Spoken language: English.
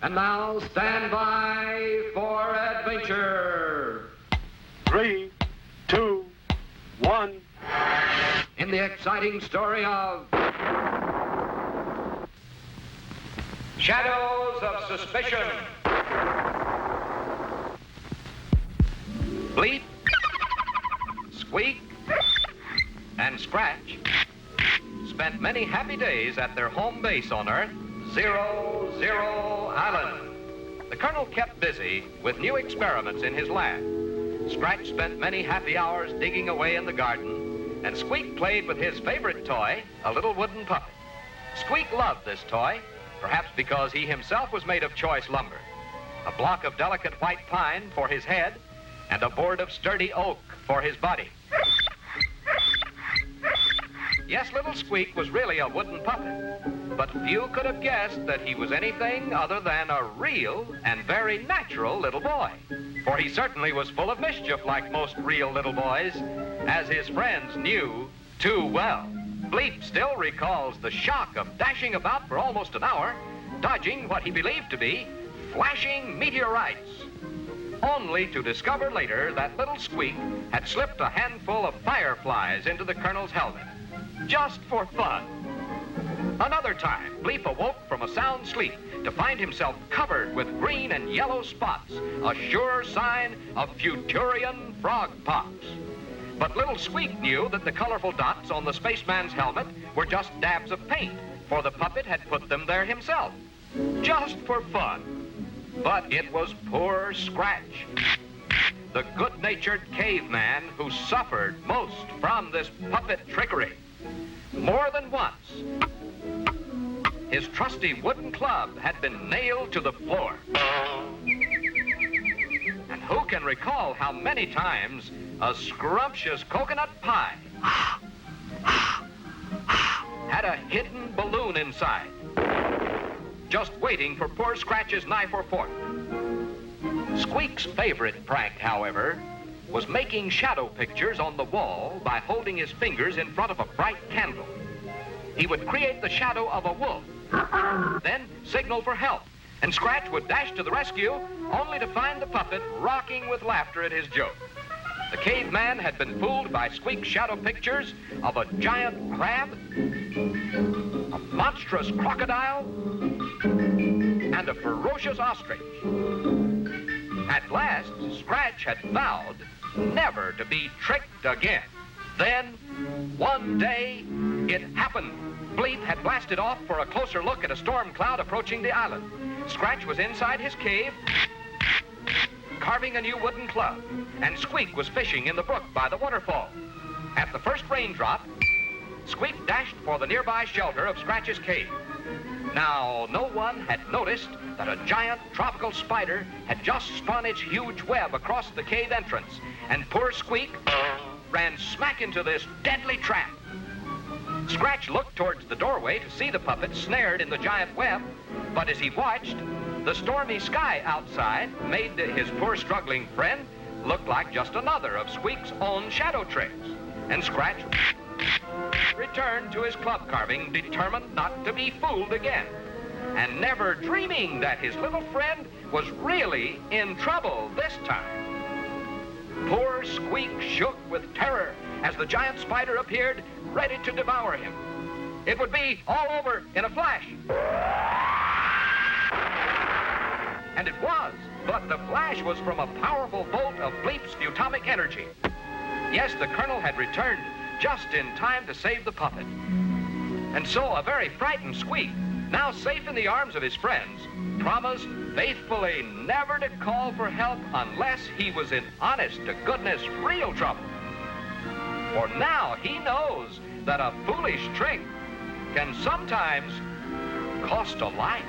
And now stand by for adventure. 3, 2, 1. In the exciting story of Shadows of Suspicion. Bleep, Squeak, and Scratch spent many happy days at their home base on Earth, 00 Island. The Colonel kept busy with new experiments in his lab. Scratch spent many happy hours digging away in the garden, and Squeak played with his favorite toy, a little wooden puppet. Squeak loved this toy, perhaps because he himself was made of choice lumber. A block of delicate white pine for his head, and a board of sturdy oak for his body. Yes, little Squeak was really a wooden puppet, but few could have guessed that he was anything other than a real and very natural little boy. For he certainly was full of mischief like most real little boys, as his friends knew too well. Bleep still recalls the shock of dashing about for almost an hour, dodging what he believed to be flashing meteorites, only to discover later that little Squeak had slipped a handful of fireflies into the Colonel's helmet, just for fun. Another time, Bleep awoke from a sound sleep to find himself covered with green and yellow spots, a sure sign of Futurian frog pox. But little Squeak knew that the colorful dots on the spaceman's helmet were just dabs of paint, for the puppet had put them there himself, just for fun. But it was poor Scratch, the good-natured caveman, who suffered most from this puppet trickery. More than once, his trusty wooden club had been nailed to the floor. And who can recall how many times a scrumptious coconut pie had a hidden balloon inside, just waiting for poor Scratch's knife or fork. Squeak's favorite prank, however, was making shadow pictures on the wall by holding his fingers in front of a bright candle. He would create the shadow of a wolf, then signal for help, and Scratch would dash to the rescue, only to find the puppet rocking with laughter at his joke. The caveman had been fooled by Squeak's shadow pictures of a giant crab, a monstrous crocodile, and a ferocious ostrich. At last, Scratch had vowed never to be tricked again. Then, one day, it happened. Bleep had blasted off for a closer look at a storm cloud approaching the island. Scratch was inside his cave, carving a new wooden club, and Squeak was fishing in the brook by the waterfall. At the first raindrop, Squeak dashed for the nearby shelter of Scratch's cave. Now, no one had noticed that a giant tropical spider had just spun its huge web across the cave entrance, and poor Squeak ran smack into this deadly trap. Scratch looked towards the doorway to see the puppet snared in the giant web, but as he watched, the stormy sky outside made his poor struggling friend look like just another of Squeak's own shadow tricks. And Scratch returned to his club carving, determined not to be fooled again, and never dreaming that his little friend was really in trouble this time. Poor Squeak shook with terror as the giant spider appeared, ready to devour him. It would be all over in a flash. And it was, but the flash was from a powerful bolt of Bleep's futomic energy. Yes, the Colonel had returned just in time to save the puppet. And so a very frightened Squeak, now safe in the arms of his friends, promised faithfully never to call for help unless he was in honest-to-goodness real trouble. For now he knows that a foolish trick can sometimes cost a life.